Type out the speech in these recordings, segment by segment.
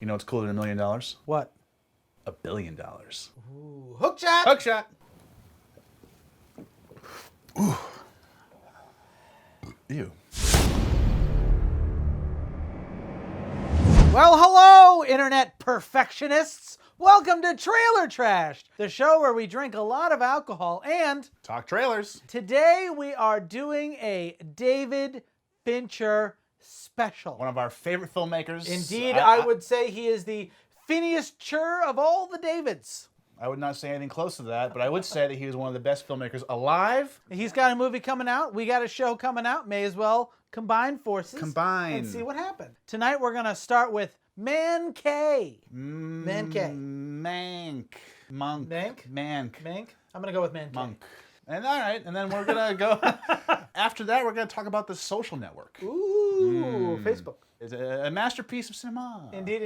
You know what's cooler than $1 million? What? $1 billion. Ooh, Hookshot! Hookshot! Ooh. Ew. Well, hello, internet perfectionists. Welcome to Trailer Trash, the show where we drink a lot of alcohol and Talk trailers. today we are doing a David Fincher special. One of our favorite filmmakers. Indeed, I would say he is the Phineas Chur of all the Davids. I would not say anything close to that, but I would say that he was one of the best filmmakers alive. He's got a movie coming out. We got a show coming out. May as well combine forces. Combine. And see what happened. Tonight we're going to start with Mank. Mank. Monk. Mank? I'm going to go with Mank. Monk. And all right, and then we're going to go, after that, we're going to talk about The Social Network. Ooh, Facebook. It's a masterpiece of cinema. Indeed.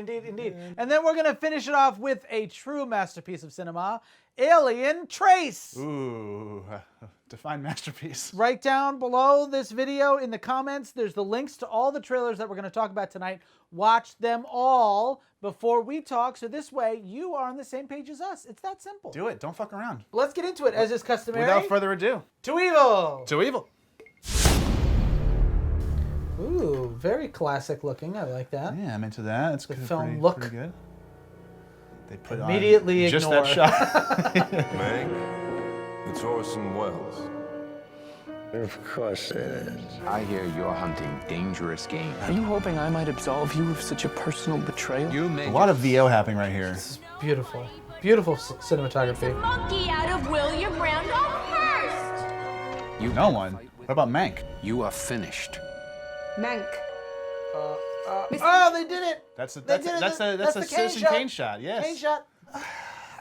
And then we're going to finish it off with a true masterpiece of cinema, Alien Trace. Ooh, define masterpiece. Right down below this video in the comments, there's the links to all the trailers that we're going to talk about tonight. Watch them all before we talk, so this way you are on the same page as us. It's that simple. Do it. Don't fuck around. Let's get into it, as is customary. Without further ado. To evil! To evil. Ooh, very classic looking. I like that. Yeah, I'm into that. It's The good, film pretty, look. pretty good. They put Immediately on just ignore. that shot. Mank, it's Orson Welles. Of course it is. I hear you're hunting dangerous game. Are you hoping I might absolve you of such a personal betrayal? You made A lot of VO happening right here. This is beautiful. Beautiful cinematography. Monkey out of William Randolph Hearst. You No one. What about Mank? You are finished. Mank. Oh, they did it! That's a They did it. that's a That's the Citizen Kane shot. Yes. Kane shot.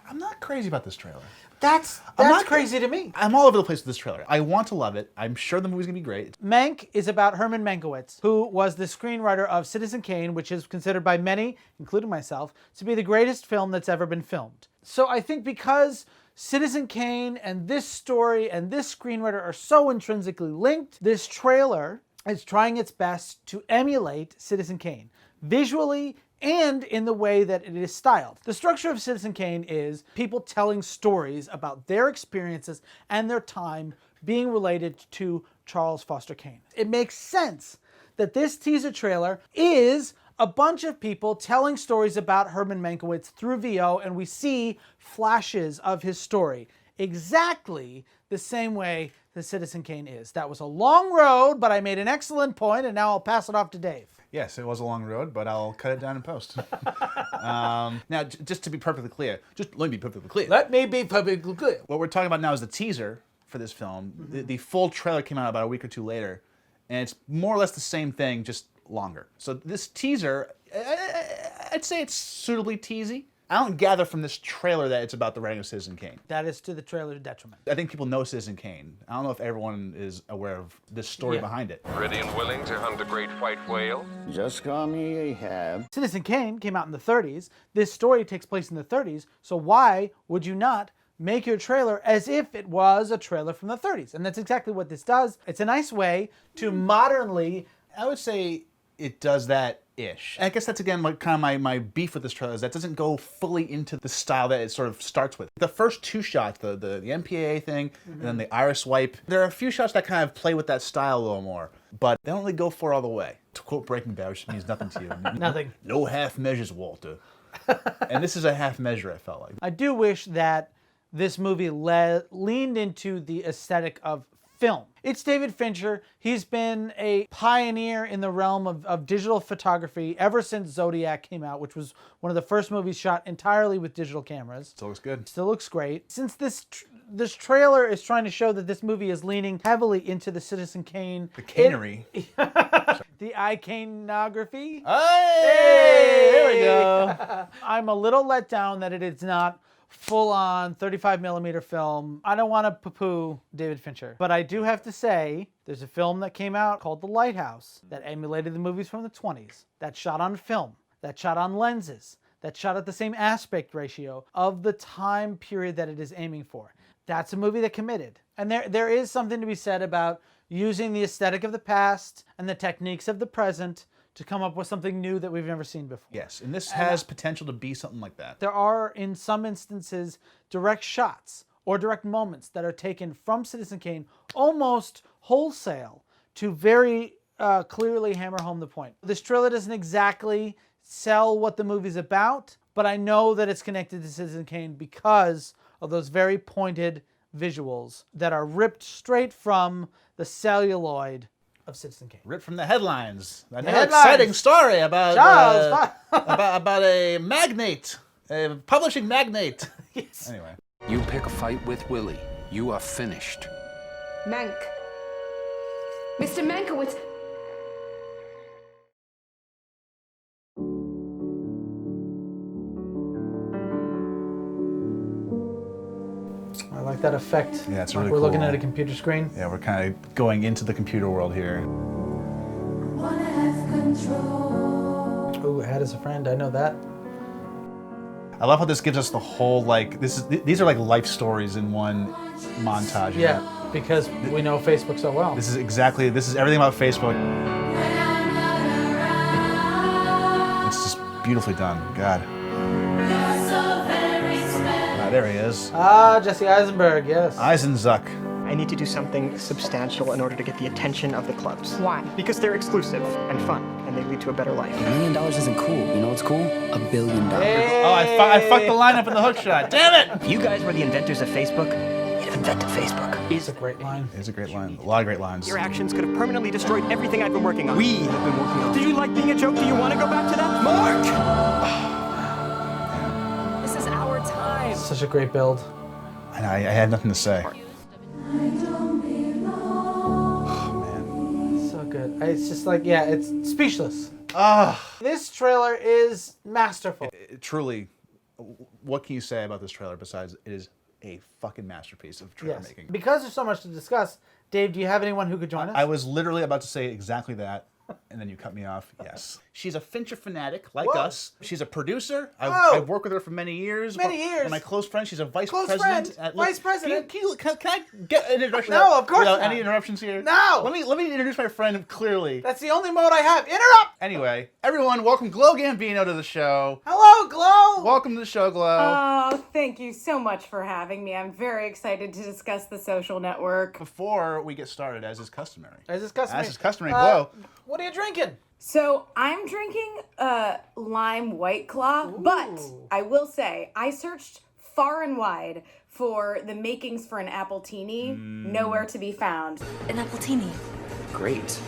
I'm not crazy about this trailer. That's not crazy to me. I'm all over the place with this trailer. I want to love it. I'm sure the movie's gonna be great. Mank is about Herman Mankiewicz, who was the screenwriter of Citizen Kane, which is considered by many, including myself, to be the greatest film that's ever been filmed. So I think because Citizen Kane and this story and this screenwriter are so intrinsically linked, this trailer is trying its best to emulate Citizen Kane, visually and in the way that it is styled. The structure of Citizen Kane is people telling stories about their experiences and their time being related to Charles Foster Kane. It makes sense that this teaser trailer is a bunch of people telling stories about Herman Mankiewicz through VO, and we see flashes of his story exactly the same way the Citizen Kane is. That was a long road, but I made an excellent point, and now I'll pass it off to Dave. Yes, it was a long road, but I'll cut it down in post. Now, just to be perfectly clear, just let me be perfectly clear. Let me be publicly clear. What we're talking about now is the teaser for this film. The full trailer came out about a week or two later, and it's more or less the same thing, just longer. So this teaser, I'd say it's suitably teasy. I don't gather from this trailer that it's about the writing of Citizen Kane. That is to the trailer's detriment. I think people know Citizen Kane. I don't know if everyone is aware of the story behind it. Ready and willing to hunt a great white whale? Just call me Ahab. Citizen Kane came out in the 30s. This story takes place in the 30s, so why would you not make your trailer as if it was a trailer from the 30s? And that's exactly what this does. It's a nice way to modernly... I would say it does that-ish. I guess that's, again, my beef with this trailer is that doesn't go fully into the style that it sort of starts with. The first two shots, the MPAA thing, and then the iris wipe, there are a few shots that kind of play with that style a little more, but they don't really go for it all the way. To quote Breaking Bad, which means nothing to you. Nothing. No half measures, Walter. And this is a half measure, I felt like. I do wish that this movie leaned into the aesthetic of film. It's David Fincher. He's been a pioneer in the realm of digital photography ever since Zodiac came out, which was one of the first movies shot entirely with digital cameras. Still looks good. Still looks great. Since this trailer is trying to show that this movie is leaning heavily into the Citizen Kane... The canery. The iconography. Hey! There we go. I'm a little let down that it is not full-on 35mm film. I don't want to poo-poo David Fincher, but I do have to say there's a film that came out called The Lighthouse that emulated the movies from the 20s, that shot on film, that shot on lenses, that shot at the same aspect ratio of the time period that it is aiming for. That's a movie that committed. And there is something to be said about using the aesthetic of the past and the techniques of the present to come up with something new that we've never seen before. Yes, and this has potential to be something like that. There are, in some instances, direct shots or direct moments that are taken from Citizen Kane almost wholesale to very clearly hammer home the point. This trailer doesn't exactly sell what the movie's about, but I know that it's connected to Citizen Kane because of those very pointed visuals that are ripped straight from the celluloid of Citizen Kane. Ripped from the headlines. Another headlines. exciting story about Charles! about a magnate, a publishing magnate. Yes. Anyway, You pick a fight with Willie, you are finished. Mank. Mr. Mankiewicz. I like that effect. Yeah, it's Like really we're looking cool. at a computer screen. yeah, we're kind of going into the computer world here. Ooh, Ad is a friend. I know that. I love how this gives us the whole these are like life stories in one montage. Yeah, because we know Facebook so well. This is everything about Facebook. It's just beautifully done. God. There he is. Ah, Jesse Eisenberg, yes. Eisenzuck. I need to do something substantial in order to get the attention of the clubs. Why? Because they're exclusive and fun, and they lead to a better life. $1 million isn't cool. You know what's cool? $1 billion. Hey. Oh, I fucked the lineup in the hookshot. Damn it! If you guys were the inventors of Facebook, you'd have invented Facebook. It's a great line. It's a great line. A lot of great lines. Your actions could have permanently destroyed everything I've been working on. We have been working on. Did you like being a joke? Do you want to go back to that? Mark! This is our time. Such a great build. I had nothing to say. So good. It's just like, yeah, it's speechless. Ah, This trailer is masterful. truly, what can you say about this trailer besides it is a fucking masterpiece of trailer Yes. making? Because there's so much to discuss, Dave, do you have anyone who could join us? I was literally about to say exactly that, and then you cut me off. Yes. She's a Fincher fanatic like Whoa. us. She's a producer. Whoa. I've worked with her for many years. Many years. One of my close friends. She's a vice Close president. friend. Vice president. Can I get an introduction? No, of course Without not. any interruptions here? No. Let me introduce my friend clearly. That's the only mode I have. Interrupt! Anyway, everyone, welcome Glo Gambino to the show. Hello, Glo! Welcome to the show, Glo. Oh, thank you so much for having me. I'm very excited to discuss The Social Network. Before we get started, as is customary. As is customary. As is customary, Glo. What are you drinking? So I'm drinking lime White Claw, but I will say I searched far and wide for the makings for an appletini. Nowhere to be found. An appletini. Great.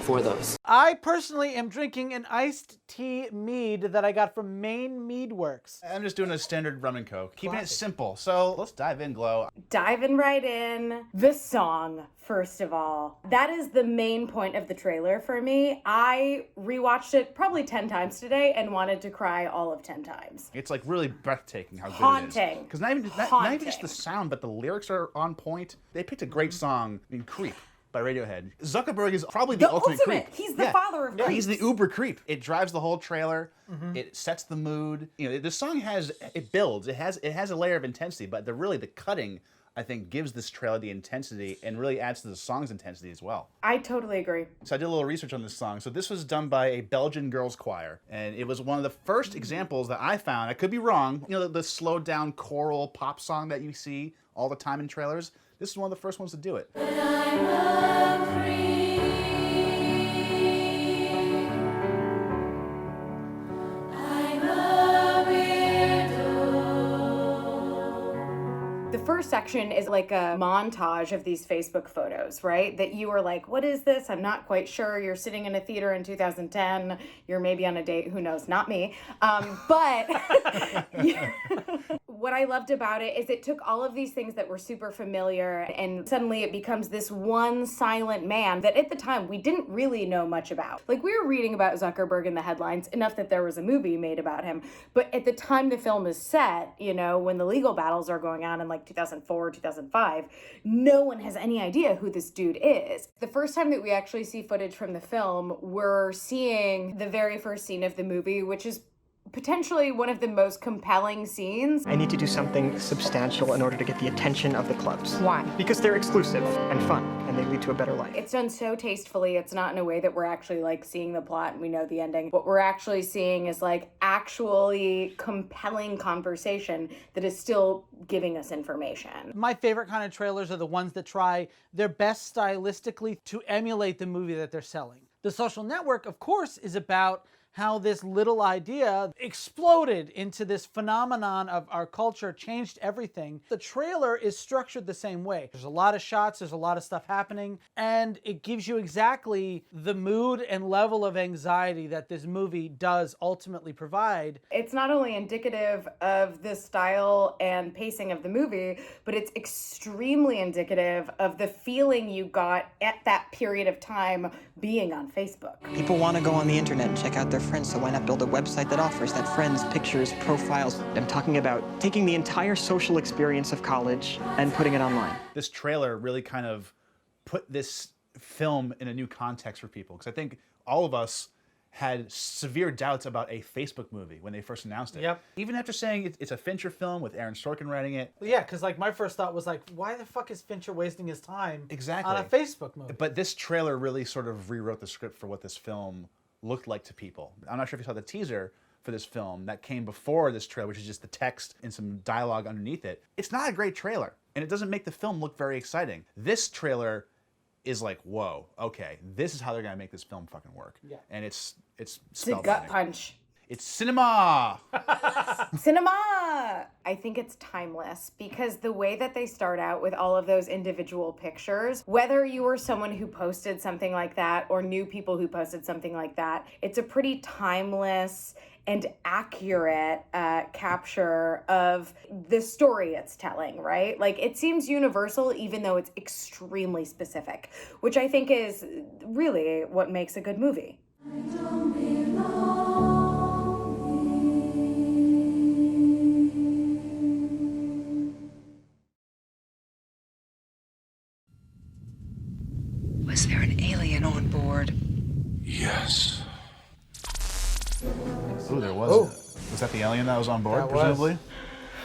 For those. I personally am drinking an iced tea mead that I got from Maine Mead Works. I'm just doing a standard rum and coke. Keeping it simple. So let's dive in, Glo. Diving right in. The song, first of all. That is the main point of the trailer for me. I rewatched it probably 10 times today and wanted to cry all of 10 times. It's like really breathtaking how good it is. Haunting. Because not even just Haunting. the sound, but the lyrics are on point. They picked a great song. I mean, Creep by Radiohead. Zuckerberg is probably the ultimate creep. He's the father of creeps. He's the uber creep. It drives the whole trailer. It sets the mood. You know, the song builds. It has a layer of intensity, but the cutting, I think, gives this trailer the intensity and really adds to the song's intensity as well. I totally agree. So I did a little research on this song. So this was done by a Belgian girls choir, and it was one of the first examples that I found. I could be wrong. You know, the slowed down choral pop song that you see all the time in trailers. This is one of the first ones to do it. The first section is like a montage of these Facebook photos, right? That you are like, what is this? I'm not quite sure. You're sitting in a theater in 2010. You're maybe on a date. Who knows? Not me. But what I loved about it is it took all of these things that were super familiar and suddenly it becomes this one silent man that at the time we didn't really know much about. Like we were reading about Zuckerberg in the headlines, enough that there was a movie made about him. But at the time the film is set, you know, when the legal battles are going on in like 2004, 2005, no one has any idea who this dude is. The first time that we actually see footage from the film, we're seeing the very first scene of the movie, which is potentially one of the most compelling scenes. I need to do something substantial in order to get the attention of the clubs. Why? Because they're exclusive and fun, and they lead to a better life. It's done so tastefully. It's not in a way that we're actually like seeing the plot and we know the ending. What we're actually seeing is like actually compelling conversation that is still giving us information. My favorite kind of trailers are the ones that try their best stylistically to emulate the movie that they're selling. The Social Network, of course, is about how this little idea exploded into this phenomenon of our culture, changed everything. The trailer is structured the same way. There's a lot of shots, there's a lot of stuff happening, and it gives you exactly the mood and level of anxiety that this movie does ultimately provide. It's not only indicative of the style and pacing of the movie, but it's extremely indicative of the feeling you got at that period of time being on Facebook. People want to go on the internet and check out their friends, so why not build a website that offers that? Friends, pictures, profiles. I'm talking about taking the entire social experience of college and putting it online. This trailer really kind of put this film in a new context for people, because I think all of us had severe doubts about a Facebook movie when they first announced it. Yep. Even after saying it's a Fincher film with Aaron Sorkin writing it. Yeah, because like my first thought was like, why the fuck is Fincher wasting his time Exactly. on a Facebook movie? But this trailer really sort of rewrote the script for what this film looked like to people. I'm not sure if you saw the teaser for this film that came before this trailer, which is just the text and some dialogue underneath it. It's not a great trailer, and it doesn't make the film look very exciting. This trailer is like, whoa, okay, this is how they're gonna make this film fucking work. Yeah. And it's It's a spellbinding. gut punch. It's cinema! Cinema! I think it's timeless because the way that they start out with all of those individual pictures, whether you were someone who posted something like that or knew people who posted something like that, it's a pretty timeless and accurate capture of the story it's telling, right? Like, it seems universal even though it's extremely specific, which I think is really what makes a good movie. Was there an alien on board? Yes. Ooh, there was. Was that the alien that was on board, That was. presumably?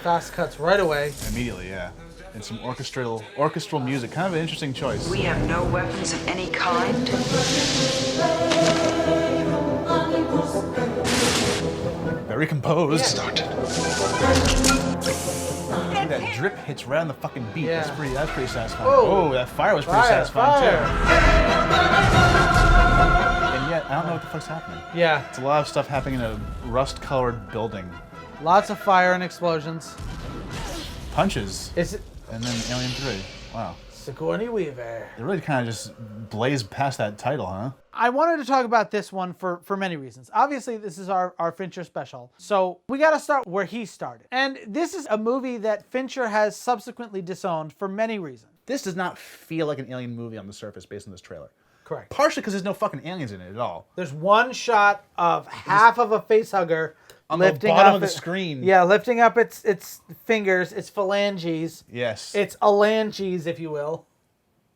Fast cuts right away. Immediately, yeah. And some orchestral music. Kind of an interesting choice. We have no weapons of any kind. Very composed. Start. That drip hits right on the fucking beat. Yeah. That's pretty satisfying. Whoa. Oh, that fire was pretty Fire, satisfying fire. too. And yet, I don't know what the fuck's happening. Yeah, It's a lot of stuff happening in a rust-colored building. lots of fire and explosions. Punches, Is it and then Alien 3. Wow. Sigourney Weaver? They really kind of just blazed past that title, huh? I wanted to talk about this one for many reasons. Obviously, this is our Fincher special. So we got to start where he started. And this is a movie that Fincher has subsequently disowned for many reasons. This does not feel like an Alien movie on the surface based on this trailer. Correct. Partially because there's no fucking aliens in it at all. There's one shot of half of a facehugger On the lifting bottom up of the it- screen. Yeah, lifting up its fingers, its phalanges. Yes. Its phalanges, if you will.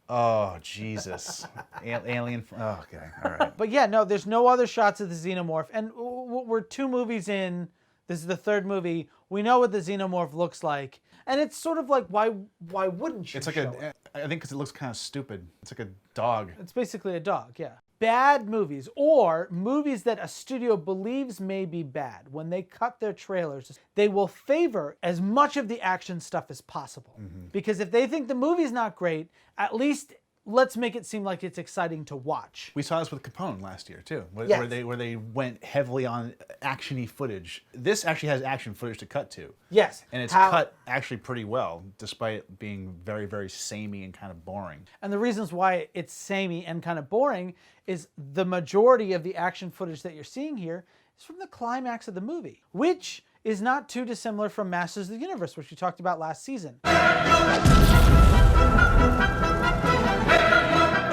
Oh, Jesus. Alien. Oh, okay. All right. But yeah, no, there's no other shots of the xenomorph. And we're 2 movies in. This is the 3rd movie. We know what the xenomorph looks like. And it's sort of like, why wouldn't you It's like show it? I think because it looks kind of stupid. It's like a dog. It's basically a dog, yeah. Bad movies, or movies that a studio believes may be bad, when they cut their trailers, they will favor as much of the action stuff as possible. Because if they think the movie's not great, at least let's make it seem like it's exciting to watch. We saw this with Capone last year too, where Yes. they went heavily on action-y footage. This actually has action footage to cut to. Yes. And it's how- cut actually pretty well, despite it being very, very samey and kind of boring. And the reasons why it's samey and kind of boring is the majority of the action footage that you're seeing here is from the climax of the movie, which is not too dissimilar from Masters of the Universe, which we talked about last season.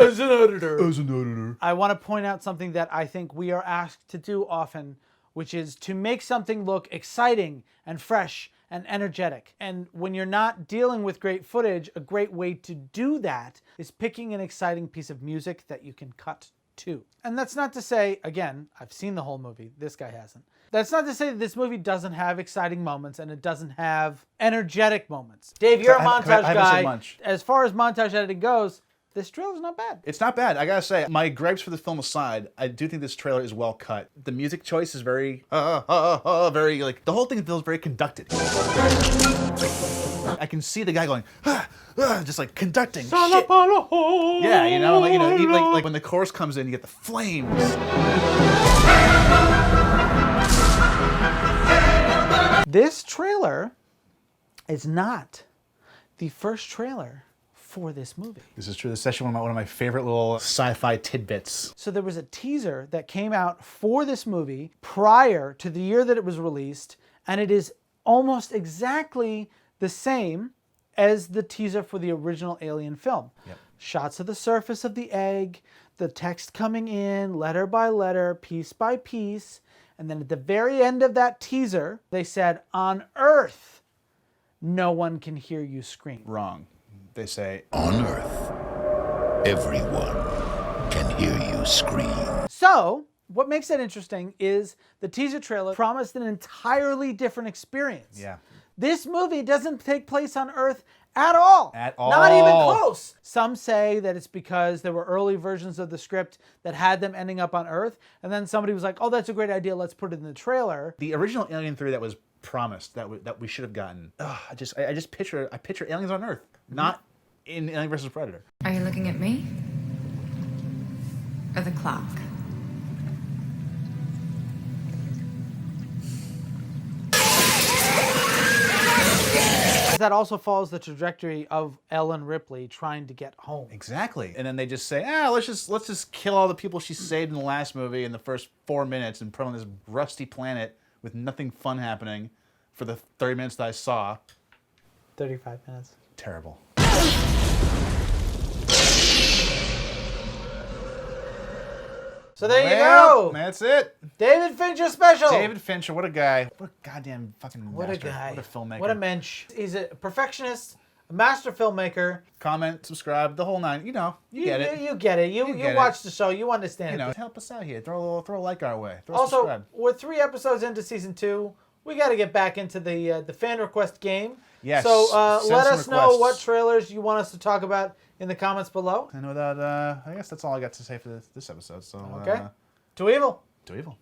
As an editor, I want to point out something that I think we are asked to do often, which is to make something look exciting and fresh and energetic. And when you're not dealing with great footage, a great way to do that is picking an exciting piece of music that you can cut 2. And that's not to say, again, I've seen the whole movie. This guy hasn't. That's not to say that this movie doesn't have exciting moments and it doesn't have energetic moments. Dave, you're a montage I haven't said guy. much. As far as montage editing goes, this trailer's not bad. It's not bad. I gotta say, my gripes for the film aside, I do think this trailer is well cut. The music choice is very, very, like, the whole thing feels very conducted. I can see the guy going, just like conducting shit. Yeah, you know, like when the chorus comes in, you get the flames. This trailer is not the first trailer for this movie. This is true. This is actually one of my favorite little sci-fi tidbits. So there was a teaser that came out for this movie prior to the year that it was released, and it is almost exactly the same as the teaser for the original Alien film. Yep. Shots of the surface of the egg, the text coming in letter by letter, piece by piece, and then at the very end of that teaser, they said, on Earth, no one can hear you scream. Wrong. They say, On Earth, everyone can hear you scream. So, what makes that interesting is the teaser trailer promised an entirely different experience. yeah. This movie doesn't take place on Earth at all. At all. Not even close. Some say that it's because there were early versions of the script that had them ending up on Earth, and then somebody was like, oh, that's a great idea, let's put it in the trailer. The original Alien 3 that was promised, that we should have gotten, I just picture aliens on Earth, not in Alien vs. Predator. Are you looking at me? Or the clock? That also follows the trajectory of Ellen Ripley trying to get home. Exactly. And then they just say, let's just kill all the people she saved in the last movie in the first 4 minutes and put on this rusty planet with nothing fun happening for the 30 minutes that I saw. 35 minutes. Terrible. So there you go. That's it. David Fincher special. David Fincher, what a guy. What a goddamn fucking What master. a guy. What a filmmaker. What a mensch. He's a perfectionist, a master filmmaker. Comment, subscribe, the whole nine. You know, you get it. You get it. You get watch the show. You understand You know, it. help us out here. Throw a like our way. Throw a Also, subscribe. we're 3 episodes into season 2. We got to get back into the fan request game. Yes. So Send let some us know requests. what trailers you want us to talk about in the comments below. I know that, I guess that's all I got to say for this episode. So, Okay. To evil. To evil.